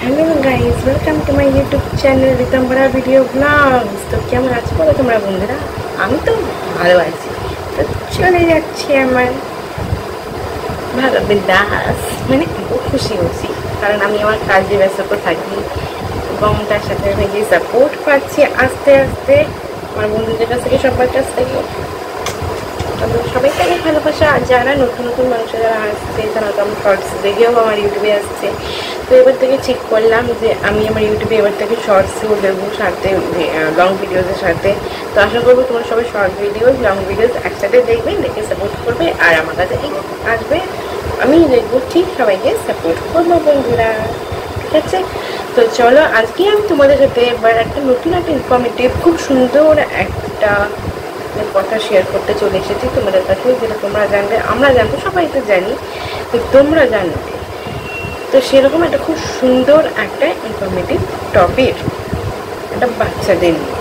Hello guys, welcome to my YouTube channel Ritambhara video blogs. তো কেমন আছো বলো তোমরা বন্ধুরা? আমি তো ভালো আছি। তো চলে যাচ্ছি আমার ভারতের দাস, মানে খুব খুশি হচ্ছি কারণ আমি আমার কাজে ব্যস্ত থাকি এবং তার সাথে আমি যে সাপোর্ট পাচ্ছি আস্তে আস্তে আমার বন্ধুদের কাছ থেকে, সবার কাছ থেকে, সবাই থেকে ভালোবাসা। আর যারা নতুন নতুন মানুষ যারা আসছে, তারা তো আমার শর্টস দেখেও আমার ইউটিউবে আসছে। তো এবার থেকে ঠিক করলাম যে আমি আমার ইউটিউবে এবার থেকে শর্টসও দেবো সাথে লং ভিডিওসের সাথে। তো আশা করবো তোমরা সবাই শর্ট ভিডিওস লং ভিডিওস একসাথে দেখবে, দেখে সাপোর্ট করবে আর আমার কাছে আসবে। আমি দেখবো ঠিক সবাইকে সাপোর্ট করবো বন্ধুরা, ঠিক আছে? তো চলো আজকে আমি তোমাদের সাথে এবার একটা নতুন একটা ইনফরমেটিভ খুব সুন্দর একটা কথা শেয়ার করতে চলে এসেছি তোমাদের কাছে, যেটা তোমরা জানবে, আমরা জানবো, সবাই তো জানি, তো তোমরা জানবে। তো সেরকম একটা খুব সুন্দর একটা ইনফরমেটিভ টপিক, একটা বাচ্চাদের নিয়ে,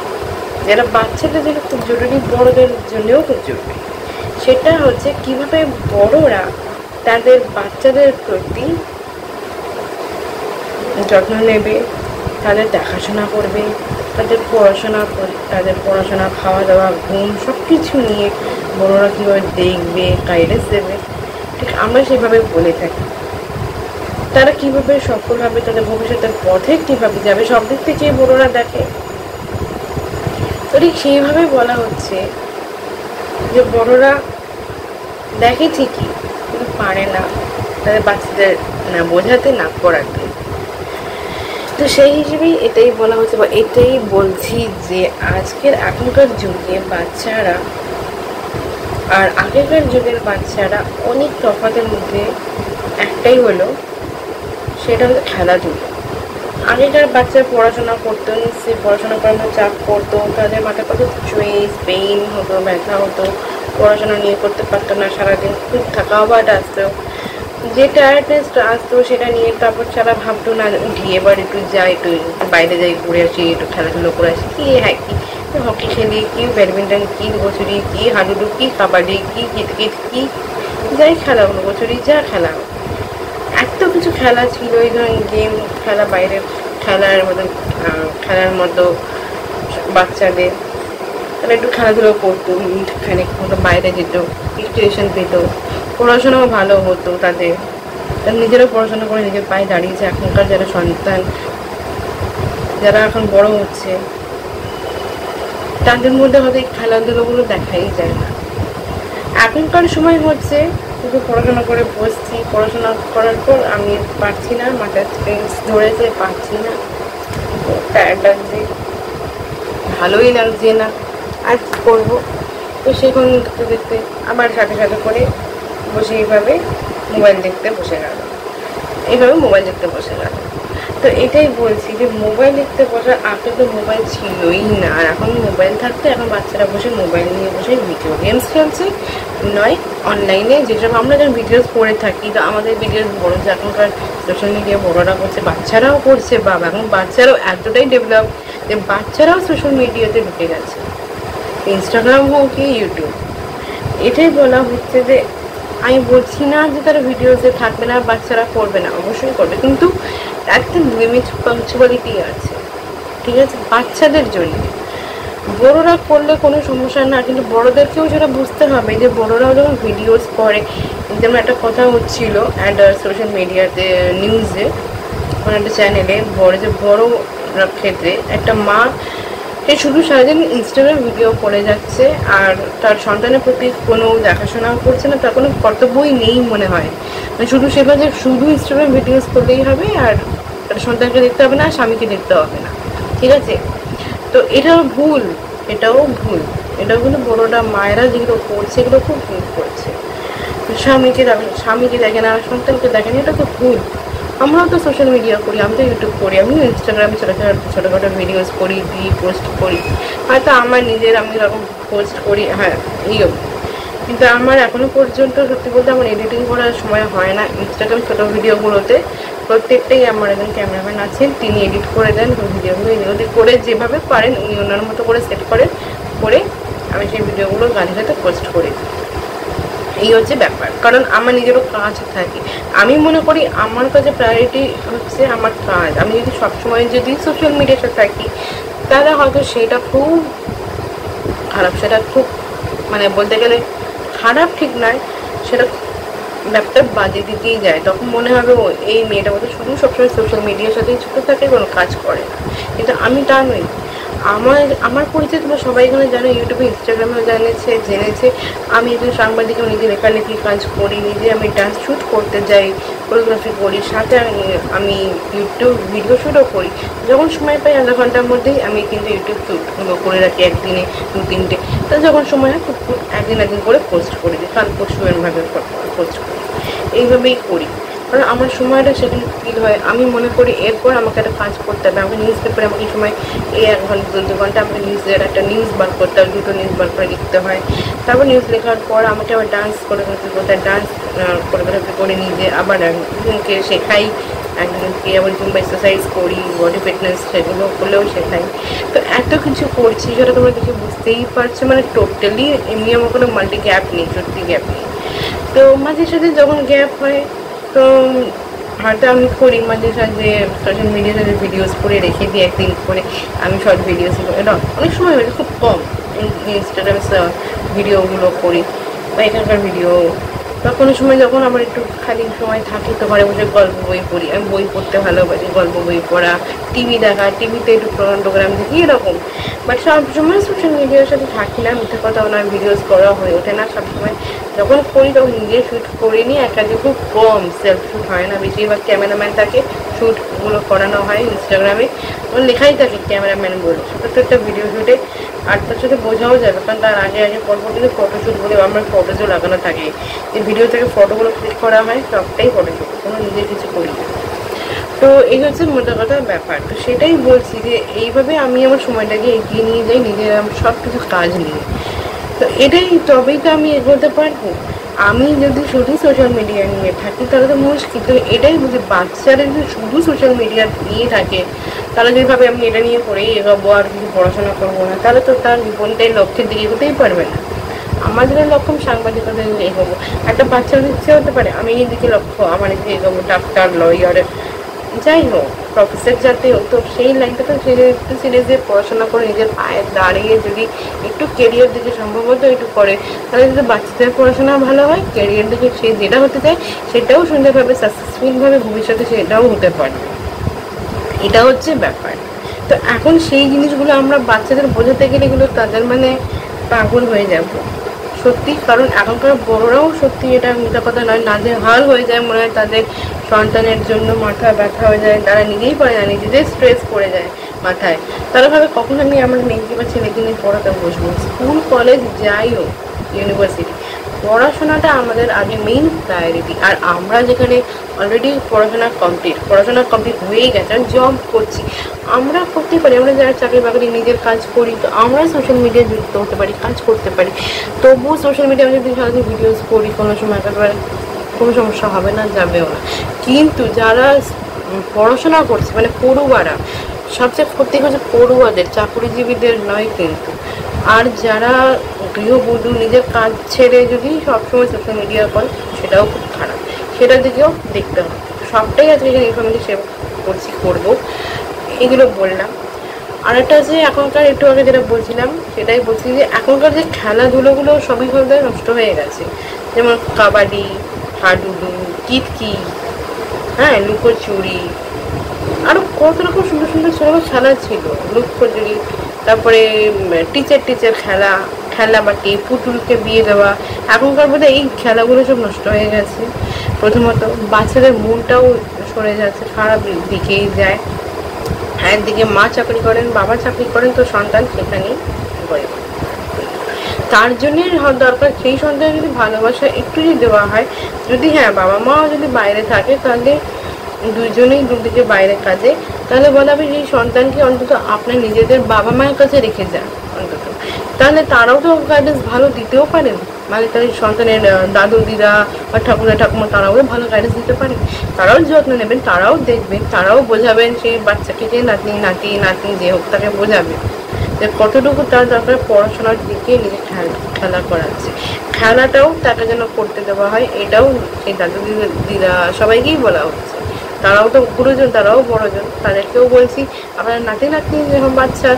যেটা বাচ্চাদের জন্য খুব জরুরি, বড়দের জন্যও খুব জরুরি। সেটা হচ্ছে কীভাবে বড়রা তাদের বাচ্চাদের প্রতি যত্ন নেবে, তাদের দেখাশোনা করবে, তাদের পড়াশোনা, খাওয়া দাওয়া, ঘুম, সব কিছু নিয়ে বড়রা কীভাবে দেখবে, গাইডেন্স দেবে, ঠিক আমরা সেভাবে বলে থাকি। তারা কীভাবে সফল হবে, তাদের ভবিষ্যতের পথে কীভাবে যাবে, সব দিক থেকে বড়রা দেখে। তো ঠিক সেইভাবে বলা হচ্ছে যে বড়রা দেখে ঠিকই, কিন্তু পারে না তাদের বাচ্চাদের না বোঝাতে, না করাতে। তো সেই হিসেবেই এটাই বলা হচ্ছে বা এটাই বলছি যে এখনকার যুগে বাচ্চারা আর আগেকার যুগের বাচ্চারা অনেক তফাতের মধ্যে একটাই হলো, সেটা হলো খেলাধুলো। আগেকার বাচ্চারা পড়াশোনা করতো, নিশ্চয়ই পড়াশোনা করার চাপ পড়তো, তাদের মাথায় কত স্ট্রেস, পেইন হতো, ব্যথা হতো, পড়াশোনা নিয়ে করতে পারতো না, সারাদিন খুব থাকাওয়াট আসতো, যে টায়ার্ডনেস আসতো সেটা নিয়ে তারপর সারা ভাবতো না উঠি এবার একটু যাই, একটু বাইরে যাই, ঘুরে আসি, একটু খেলাধুলো করে আসি, কি হ্যাঁ কি হকি খেলি, কি ব্যাডমিন্টন, কি গোছুরি, কি হাডুডু, কি কাবাডি, কি কিতকিত, কি যাই খেলা হলো, গোছুরি যা খেলা, এত কিছু খেলা ছিল। এই ধরনের গেম খেলা, বাইরের খেলার মতো বাচ্চাদের তারা একটু খেলাধুলো করতো, খানিক মতো বাইরে যেত, স্টেশন পেত, পড়াশোনাও ভালো হতো তাদের, নিজেরাও পড়াশোনা করে নিজের পায়ে দাঁড়িয়েছে। এখনকার যারা সন্তান, যারা এখন বড় হচ্ছে, তাদের মধ্যে হয়তো এই খেলাধুলোগুলো দেখাই যায় না। এখনকার সময় হচ্ছে শুধু পড়াশোনা করে বসছি, পড়াশোনা করার পর আমি পারছি না, মাথায় স্ট্রেস ধরেছে, পারছি না, টায়ার্ড লাগছে, ভালোই লাগছে না, আর কী করবো? তো সেখানে দেখতে দেখতে আবার সাথে সাথে করে বসে এইভাবে মোবাইল দেখতে বসে গেল। তো এটাই বলছি যে মোবাইল দেখতে বসার আগে তো মোবাইল ছিলই না, আর এখন মোবাইল থাকতে এখন বাচ্চারা বসে মোবাইল নিয়ে বসে ভিডিও গেমস খেলছে, নয় অনলাইনে যেসব আমরা যখন ভিডিওস করে থাকি, তো আমাদের ভিডিওস বড় যে এখনকার সোশ্যাল মিডিয়া বড়রা করছে, বাচ্চারাও করছে। বাবা, এখন বাচ্চারাও এতটাই ডেভেলপ যে বাচ্চারাও সোশ্যাল মিডিয়াতে ঢুকে গেছে, ইনস্টাগ্রাম হোক কি ইউটিউব। এটাই বলা হচ্ছে যে আমি বলছি না যে তারা ভিডিওসে থাকবে না, বাচ্চারা করবে না, অবশ্যই করবে, কিন্তু একটা লিমিট পাঞ্চুয়ালিটি আছে, ঠিক আছে? বাচ্চাদের জন্য বড়রা করলে কোনো সমস্যা না, কিন্তু বড়দেরকেও সেটা বুঝতে হবে যে বড়রাও যখন ভিডিওস করে, যেমন একটা কথা হচ্ছিল একটা সোশ্যাল মিডিয়াতে, নিউজে, কোনো একটা চ্যানেলে, বড় ক্ষেত্রে একটা মা সে শুধু সারাদিন ইনস্টাগ্রাম ভিডিও করে যাচ্ছে আর তার সন্তানের প্রতি কোনো দেখাশোনাও করছে না, তার কোনো কর্তব্যই নেই মনে হয়, মানে শুধু ইনস্টাগ্রাম ভিডিওস করলেই হবে আর তার সন্তানকে দেখতে হবে না, স্বামীকে দেখতে হবে না, ঠিক আছে? তো এটাও ভুল, এটাও কিন্তু বড়রা মায়েরা যেগুলো করছে এগুলো খুব ভুল করছে। স্বামীকে দেখে না, সন্তানকে দেখে না, এটা তো ভুল। আমরাও তো সোশ্যাল মিডিয়া করি, আমি তো ইউটিউব করি, আমিও ইনস্টাগ্রামে ছোটোখাটো ভিডিওস করি, পোস্ট করি, হয়তো আমার নিজের আমি এরকম পোস্ট করি, হ্যাঁ এইও, কিন্তু আমার এখনও পর্যন্ত সত্যি বলতে আমার এডিটিং করার সময় হয় না। ইনস্টাগ্রাম ছোটো ভিডিওগুলোতে প্রত্যেকটাই আমার একজন ক্যামেরাম্যান আছেন, তিনি এডিট করে দেন ভিডিওগুলো, এগুলোতে করে যেভাবে পারেন উনি ওনার মতো করে সেট করে আমি সেই ভিডিওগুলো গানের সাথে পোস্ট করি। এই হচ্ছে ব্যাপার, কারণ আমার নিজেরও কাজ থাকে। আমি মনে করি আমার কাছে প্রায়োরিটি হচ্ছে আমার কাজ। আমি যদি সবসময় যদি সোশ্যাল মিডিয়াতে থাকি তাহলে হয়তো সেটা খুব খারাপ, সেটা খুব মানে বলতে গেলে খারাপ ঠিক নয়, সেটা ব্যাপারটা বাজে দিকেই যায়। তখন মনে হবে ও এই মেয়েটা মতো শুধু সবসময় সোশ্যাল মিডিয়ার সাথেই ছুটে থাকে, কোনো কাজ করে না। কিন্তু আমি তা নই। আমার পরিচয় তোমরা সবাই এখানে জানো, ইউটিউবে ইনস্টাগ্রামেও জেনেছে আমি একজন সাংবাদিকও, নিজে লেখালেখি কাজ করি, নিজে আমি ডান্স শ্যুট করতে যাই, কোরিওগ্রাফি করি, সাথে আমি ইউটিউব ভিডিও শ্যুটও করি। যখন সময় পাই আধা ঘন্টার মধ্যেই আমি কিন্তু ইউটিউব শ্যুটগুলো করে রাখি, একদিনে 2-3টে। তো যখন সময় হয় একদিন করে পোস্ট করে দিই, কাল পরশু এরভাবে পোস্ট করি, এইভাবেই করি। কারণ আমার সময়টা সেখানে ফিল হয়। আমি মনে করি এরপর আমাকে একটা কাজ করতে হবে। আমাকে নিউজ পেপারে আমাকে এই সময় এই 1 ঘন্টা 2 ঘন্টা আমাকে একটা নিউজ বার করতে হবে, 2টো নিউজ বার করে লিখতে হয়। তারপর নিউজ লেখার পর আমাকে আবার ডান্স কোরিওগ্রাফি করতে হয়, ডান্স কোরিওগ্রাফি করে নিজে আবার একজনকে শেখাই, একজনকে আবার জুম্বা এক্সারসাইজ করি, বডি ফিটনেস সেগুলো করলেও শেখাই। তো এত কিছু করছি সেটা তোমরা দেখে বুঝতেই পারছো, মানে টোটালি এমনি আমার কোনো মাল্টি গ্যাপ নেই, সত্যি গ্যাপ নেই। তো মাঝে সাথে যখন গ্যাপ হয় তো হয়তো আমি করি, মাঝে সাঝে সোশ্যাল মিডিয়াতে ভিডিওস করে রেখে দিই, একদিন করে আমি শর্ট ভিডিওস, এটা অনেক সময় হয়েছে, খুব কম ইনস্টাগ্রামে ভিডিওগুলো করি বা এখানকার ভিডিও। বা কোনো সময় যখন আমার একটু খালি সময় থাকে তো ঘরে বসে গল্প বই পড়ি। আমি বই পড়তে ভালোবাসি, গল্প বই পড়া, টিভি দেখা, টিভিতে একটু প্রোগ্রাম দেখি, এরকম। বাট সবসময় সোশ্যাল মিডিয়ার সাথে থাকি না, মিথ্যে কথা ওনার ভিডিওস করা হয়ে ওঠে না সবসময়। যখন করি তখন নিজে শ্যুট করে নিই, একাধিক খুব কম সেলফ শ্যুট হয় না, বেশিরভাগ ক্যামেরাম্যান থাকে, শ্যুটগুলো করানো হয় ইনস্টাগ্রামে, ওর লেখাই থাকে ক্যামেরাম্যান বলে। প্রত্যেকটা ভিডিও শ্যুটে আর তার সাথে বোঝাও যাবে, কারণ তার আগে পরপর কিন্তু ফটোশ্যুট বলে আমার ফটোজও লাগানো থাকে, যে ভিডিও থেকে ফটোগুলো ক্লিক করা হয় সবটাই ফটোশ্যুট, কোনো নিজের কিছু করি না। তো এই হচ্ছে মোটা কথা ব্যাপার। তো সেটাই বলছি যে এইভাবে আমি আমার সময়টাকে এগিয়ে নিয়ে যাই, নিজের সব কিছু কাজ নিয়ে। তো এটাই, তবেই তো আমি এগোতে পারবো। আমি যদি শুধু সোশ্যাল মিডিয়া নিয়ে থাকি তাহলে তো মুশকিল। তো এটাই বুঝি, বাচ্চারা যদি শুধু সোশ্যাল মিডিয়া নিয়ে থাকে, তাহলে যদি ভাবে আমি এটা নিয়ে পড়েই এগোবো আর কিছু পড়াশোনা করবো না, তাহলে তো তার জীবনটাই লক্ষ্যের দিকে এগোতেই পারবে না। আমাদের লক্ষ্য সাংবাদিকতা এগোবো, একটা বাচ্চার ইচ্ছে হতে পারে আমি এই দিকে লক্ষ্য, আমার এদিকে এগোবো, ডাক্তার, লয়ার, যাই হোক, প্রফেসর যাতে হোক। তো সেই লাইনটা তো একটু সিরিয়াসলি পড়াশোনা করে নিজের পায়ে দাঁড়িয়ে যদি একটু কেরিয়ার দিকে সম্ভবত একটু করে, তাহলে যদি বাচ্চাদের পড়াশোনা ভালো হয়, কেরিয়ার দিকে সে যেটা হতে চায় সেটাও সুন্দরভাবে সাকসেসফুলভাবে ভবিষ্যতে সেটাও হতে পারে। এটা হচ্ছে ব্যাপার। তো এখন সেই জিনিসগুলো আমরা বাচ্চাদের বোঝাতে গেলে এগুলো তাদের মানে পাগল হয়ে যাব সত্যি। কারণ এখনকার বড়রাও সত্যি, এটা মিথ্যা কথা নয়, নাজেহাল হয়ে যায়, মনে হয় তাদের সন্তানের জন্য মাথা ব্যথা হয়ে যায়, তারা নিজেই পারে না, নিজেদের স্ট্রেস পড়ে যায় মাথায়। তারা ভাবে কখন আমি আমার মেয়েকে বা ছেলেকে নিয়ে পড়াতে বসবো। স্কুল, কলেজ যাই হোক, ইউনিভার্সিটি, পড়াশোনাটা আমাদের আগে মেইন প্রায়োরিটি। আর আমরা যেখানে অলরেডি পড়াশোনা কমপ্লিট হয়েই গেছে, আমি জব করছি, আমরা করতেই পারি। আমরা যারা চাকরি বাকরি নিজের কাজ করি, তো আমরা সোশ্যাল মিডিয়ায় যুক্ত হতে পারি, কাজ করতে পারি। তবুও সোশ্যাল মিডিয়ায় আমি যদি সারাদিন ভিডিওস করি, কোনো সময় একেবারে কোনো সমস্যা হবে না, যাবেও না। কিন্তু যারা পড়াশোনা করছে, মানে পড়ুয়ারা, সবচেয়ে ক্ষতি হচ্ছে পড়ুয়াদের, চাকরিজীবীদের নয় কিন্তু। আর যারা গৃহবধূ, নিজের কাজ ছেড়ে যদি সবসময় সোশ্যাল মিডিয়া করে, সেটাও খুব খারাপ, সেটার দিকেও দেখতে হবে। সবটাই আজকে এখানে ইনফরমেশন শেয়ার করবো, এগুলো বললাম। আর একটা আছে এখনকার, একটু আগে যেটা বলছিলাম সেটাই বলছি, যে এখনকার যে খেলাধুলোগুলো সবই হয়ে নষ্ট হয়ে গেছে। যেমন কাবাডি, হাডুডু, কিতকিত, হ্যাঁ, লুকোচুরি, আরও কত রকম সুন্দর সুন্দর ছোটো খেলা ছিল, লুকোচুরি, তারপরে টিচার খেলা বাটি, পুতুলকে বিয়ে দেওয়া। এখনকার মধ্যে এই খেলাগুলো সব নষ্ট হয়ে গেছে। প্রথমত বাচ্চাদের মনটাও সরে যাচ্ছে, খারাপ দিকেই যায়। একদিকে মা চাকরি করেন, বাবা চাকরি করেন, তো সন্তান সেখানেই করে। তার জন্যে দরকার সেই সন্তানের যদি ভালোবাসা একটু যদি দেওয়া হয়, যদি হ্যাঁ বাবা মা যদি বাইরে থাকে, তাহলে দুজনেই দুদিকে বাইরে কাজে, তাহলে বলা হবে সেই সন্তানকে অন্তত আপনার নিজেদের বাবা মায়ের কাছে রেখে যান অন্তত, তাহলে তারাও তো গাইডেন্স ভালো দিতেও পারেন। মানে তাদের সন্তানের দাদু দিদা বা ঠাকুমা তারাও ভালো গাইডেন্স দিতে পারেন, তারাও যত্ন নেবেন, তারাও দেখবেন, তারাও বোঝাবেন সেই বাচ্চাকে, যে নাতনি যে হোক তাকে বোঝাবে। যে কতটুকু তার দরকার পড়াশোনার দিকে নিজে খেলা করাচ্ছে, খেলাটাও তাকে যেন করতে দেওয়া হয়, এটাও সেই দাদু দিদা সবাইকেই বলা হচ্ছে। তারাও তো গুরুজন, তারাও বড়জন, তাদেরকেও বলছি আপনার নাতি নাতনি যখন বাচ্চা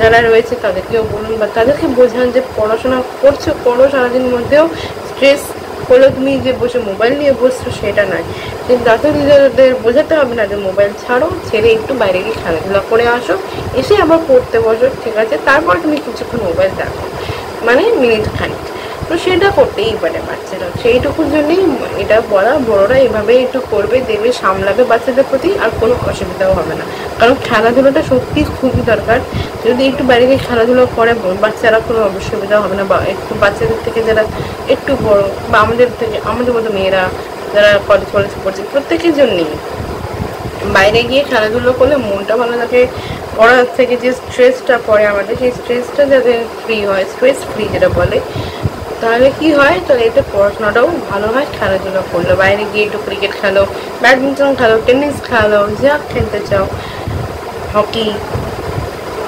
যারা রয়েছে তাদেরকেও বলুন বা তাদেরকে বোঝান যে পড়াশোনা করছো করো, সারাদিন মধ্যেও স্ট্রেস হলো তুমি যে বসে মোবাইল নিয়ে বসছো সেটা নয়। কিন্তু দাদু দিদাদের বোঝাতে হবে না যে মোবাইল ছাড়ো, ছেড়ে একটু বাইরে গিয়ে খেলাধুলা করে আসো, এসে আবার পড়তে বসো, ঠিক আছে, তারপর তুমি কিছুক্ষণ মোবাইল দেখো, মানে মিনিট খানিক। তো সেটা করতেই পারে বাচ্চারা, সেইটুকুর জন্যই এটা বলা, বড়রা এভাবে একটু করবে, দেখবে সামলাবে বাচ্চাদের প্রতি, আর কোনো অসুবিধাও হবে না। কারণ খেলাধুলাটা সত্যি খুবই দরকার। যদি একটু বাইরে গিয়ে খেলাধুলো করে বাচ্চারা, কোনো অসুবিধা হবে না। বা একটু বাচ্চাদের থেকে যারা একটু বড় বা আমাদের থেকে, আমাদের মতো মেয়েরা যারা কলেজ পড়ছে, প্রত্যেকের জন্যই বাইরে গিয়ে খেলাধুলো করলে মনটা ভালো থাকে। পড়ার থেকে যে স্ট্রেসটা পড়ে আমাদের, সেই স্ট্রেসটা যাতে ফ্রি হয়, স্ট্রেস ফ্রি যেটা বলে, তাহলে কি হয়, তাহলে এতে পড়াশোনাটাও ভালো হয়। খেলাধুলো করলে বাইরে গিয়ে একটু ক্রিকেট খেলো, ব্যাডমিন্টন খেলো, টেনিস খেলো, যা খেলতে চাও, হকি,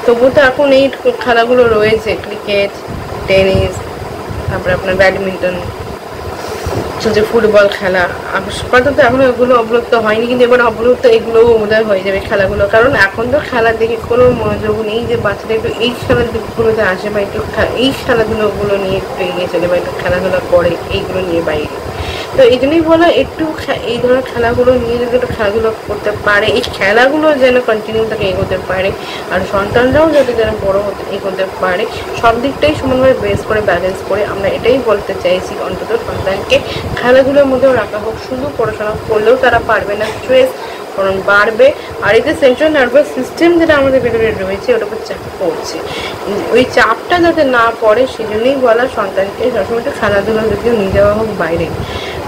তবু তো এখন এই খেলাগুলো রয়েছে, ক্রিকেট, টেনিস, তারপরে আপনার ব্যাডমিন্টন, যে ফুটবল খেলা। আপাতত এখন এগুলো অবলুপ্ত হয়নি, কিন্তু এবার অবলুপ্ত এগুলোও বোধহয় হয়ে যাবে খেলাগুলো। কারণ এখন তো খেলার দিকে কোনো মনোযোগ নেই যে বাচ্চারা একটু এই খেলার দিকগুলোতে আসে বা একটু এই খেলাধুলোগুলো নিয়ে একটু এগিয়ে চলে বা একটু খেলাধুলা করে এইগুলো নিয়ে বাইরে। তো এই জন্যই বলা, একটু এই ধরনের খেলাগুলো নিয়ে যদি একটু খেলাধুলো করতে পারে, এই খেলাগুলো যেন কন্টিনিউ তাকে এগোতে পারে, আর সন্তানরাও যাতে যেন বড় হতে এগোতে পারে, সব দিকটাই সমানভাবে বেস করে ব্যালেন্স করে আমরা এটাই বলতে চাইছি। অন্তত সন্তানকে খেলাধুলোর মধ্যেও রাখা হোক, শুধু পড়াশোনা করলেও তারা পারবে না, স্ট্রেস কারণ বাড়বে। আর এই যে সেন্ট্রাল নার্ভাস সিস্টেম যেটা আমাদের ভেতরে রয়েছে, ওটার উপর চাপ পড়ছে, ওই চাপটা যাতে না পড়ে সেজন্যই বলা সন্তানকে সবসময় একটু খেলাধুলো যদিও নিয়ে যাওয়া হোক বাইরে।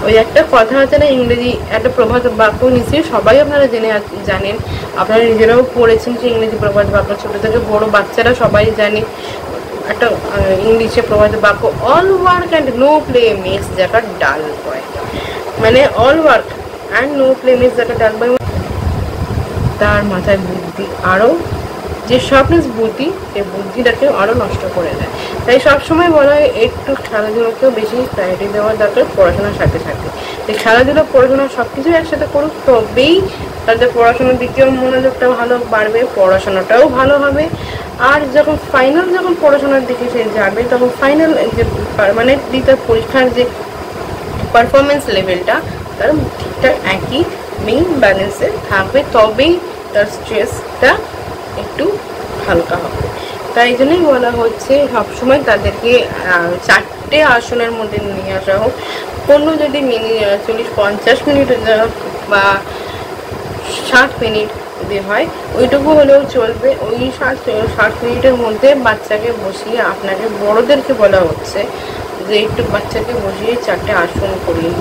ওই একটা কথা আছে না, ইংরেজি একটা প্রবাদ বাক্য, নিশ্চয়ই সবাই আপনারা জানেন, আপনারা নিজেরাও পড়েছেন যে ইংরেজি প্রবাদ বাক্য, ছোটো থেকে বড় বাচ্চারা সবাই জানে। একটা ইংলিশে প্রবাদ বাক্য, all work and no play makes the dull boy, মানে all work and no play makes the dull boy, তার মাথায় বুদ্ধি আরও, যে শার্পনেস বুদ্ধি, সেই বুদ্ধিটাকেও আরও নষ্ট করে দেয়। তাই সবসময় বলা হয় একটু খেলাধুলোকেও বেশি প্রায়োরিটি দেওয়া দরকার পড়াশোনার সাথে সাথে। এই খেলাধুলো পড়াশোনা সব কিছু একসাথে করুক, তবেই তাদের পড়াশোনার দিকেও মনোযোগটা ভালো বাড়বে, পড়াশোনাটাও ভালো হবে। আর যখন পড়াশোনার দিকে সে যাবে, তখন ফাইনাল যে পার্মানেন্টলি তার পরীক্ষার যে পারফরমেন্স লেভেলটা তার ঠিকঠাক একই মেইন ব্যালেন্সে থাকবে, তবেই তার স্ট্রেসটা একটু হালকা হবে। তাই জন্যই বলা হচ্ছে সবসময় তাদেরকে 4টে আসনের মধ্যে নিয়ে আসা হোক। কোনো যদি 40-50 মিনিট বা 60 মিনিট যদি হয়, ওইটুকু হলেও চলবে। ওই 60 মিনিটের মধ্যে বাচ্চাকে বসিয়ে, আপনাকে বড়োদেরকে বলা হচ্ছে যে একটু বাচ্চাকে বসিয়ে 4টে আসন করিয়ে।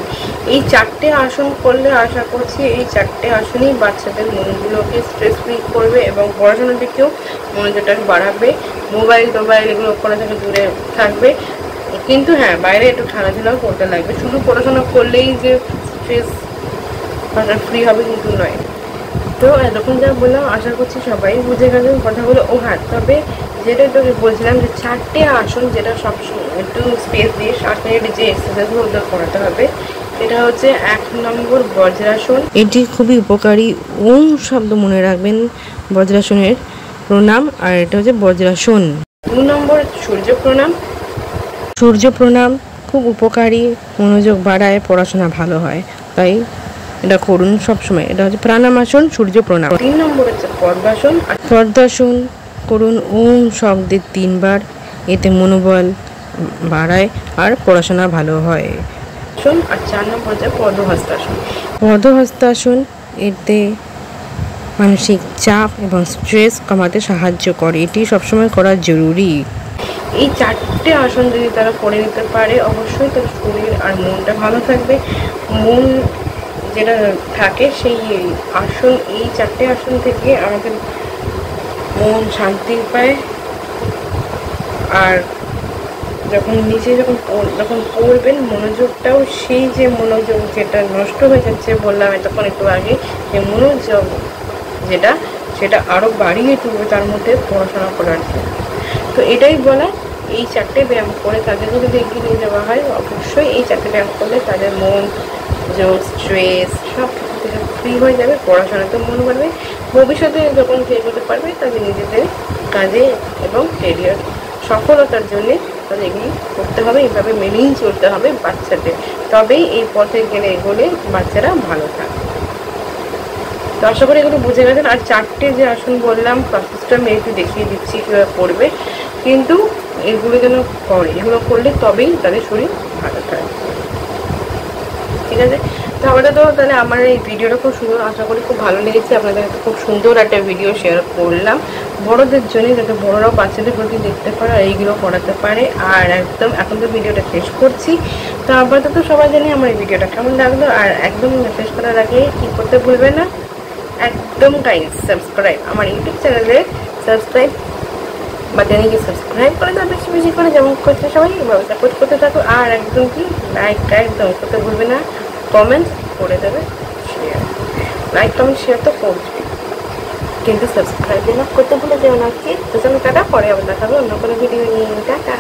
এই 4টে আসন করলে আশা করছি এই 4টে আসনই বাচ্চাদের মনগুলোকে স্ট্রেস ফ্রি করবে এবং পড়াশোনার দিকেও মনোযোগটা বাড়াবে। মোবাইল এগুলো করা থেকে দূরে থাকবে। কিন্তু হ্যাঁ, বাইরে একটু খেলাধুলাও করতে লাগবে, শুধু পড়াশোনা করলেই যে স্ট্রেস ফ্রি হবে কিন্তু নয়। তো এরকম যা বললাম, আশা করছি সবাই বুঝে গেছেন কথাগুলো। ও হ্যাঁ, তবে যেটা একটু বলছিলাম যে 4টে আসন, যেটা সবসময় একটু স্পেস দিয়ে 60 মিনিট যে এক্সারসাইজগুলো করাতে হবে, এটা হচ্ছে 1 নম্বর বজ্রাসন। এটি খুবই উপকারী, ওম শব্দ মনে রাখবেন বজ্রাসনের প্রণাম, আর এটা হচ্ছে বজ্রাসন। 2 নম্বর সূর্য প্রণাম খুব উপকারী, মনোযোগ বাড়ায়, পড়াশোনা ভালো হয়, তাই এটা করুন সবসময়। এটা হচ্ছে প্রাণায়ামাসন, সূর্য প্রণাম। 3 নম্বর হচ্ছে পদ্মাসন করুন ওম শব্দে 3 বার, এতে মনোবল বাড়ায় আর পড়াশোনা ভালো হয়। আর 4 নম্বর হচ্ছে পদ্মহস্তাসন, এতে মানসিক চাপ এবং স্ট্রেস কমাতে সাহায্য করে, এটি সবসময় করা জরুরি। এই 4টে আসন যদি তারা করে নিতে পারে, অবশ্যই তার শরীর আর মনটা ভালো থাকবে। মন যেটা থাকে সেই আসন, এই 4টে আসন থেকে আমাদের মন শান্তি পায়। আর যখন যখন পড়বেন, মনোযোগটাও সেই যে মনোযোগ যেটা নষ্ট হয়ে যাচ্ছে বললাম তখন একটু আগে, সেই মনোযোগ যেটা, সেটা আরও বাড়িয়ে তুলবে তার মধ্যে পড়াশোনা করার জন্য। তো এটাই বলা, এই 4টে ব্যায়াম করে তাদেরকে যদি এগিয়ে নিয়ে যাওয়া হয়, অবশ্যই এই 4টে ব্যায়াম করলে তাদের মন, যে স্ট্রেস সব কিছু থেকে ফ্রি হয়ে যাবে, পড়াশোনাতে মন বাড়বে, ভবিষ্যতে যখন এগোতে পারবে তাদের নিজেদের কাজে এবং কেরিয়ার সফলতার জন্যে তাদের এগুলি করতে হবে, এইভাবে মেনেই চলতে হবে বাচ্চাদের, তবেই এই পথে গেলে এগোলে বাচ্চারা ভালো থাকবে। তো আশা করি এগুলো বুঝে গেছেন। আর 4টে যে আসন বললাম প্রসেসটা আমি একটু দেখিয়ে দিচ্ছি কীভাবে করবে, কিন্তু এগুলো যেন করে, এগুলো করলে তবেই তাদের শরীর ভালো থাকে, ঠিক আছে? তো আমাদের তো তাহলে আমার এই ভিডিওটা খুব সুন্দর, আশা করি খুব ভালো লেগেছে, আপনাদের খুব সুন্দর একটা ভিডিও শেয়ার করলাম বড়োদের জন্য, যাতে বড়োরাও বাচ্চাদের প্রতি দেখতে পারে আর এইগুলো করাতে পারে। আর একদম এখন তো ভিডিওটা শেষ করছি, তো আপাতত সবাই জানি আমার এই ভিডিওটা কেমন লাগলো। আর একদম শেষ করার আগে কী করতে ভুলবেন না, একদম গাইস সাবস্ক্রাইব, আমার ইউটিউব চ্যানেলে সাবস্ক্রাইব বাটনে সাবস্ক্রাইব করে দাও বেশি বেশি করে, যেমন করছে সবাই এভাবে সাপোর্ট করতে থাকো। আর একদম কি লাইক একদম করতে ভুলবে না, কমেন্ট করে দেবে, শেয়ার, লাইক কমেন্ট শেয়ার তো করবে, কিন্তু সাবস্ক্রাইব করতে ভুলে যেও না। কি তো চলো টাটা, পরে আবার দেখাবো অন্য কোনো ভিডিও নিয়ে, টাটা।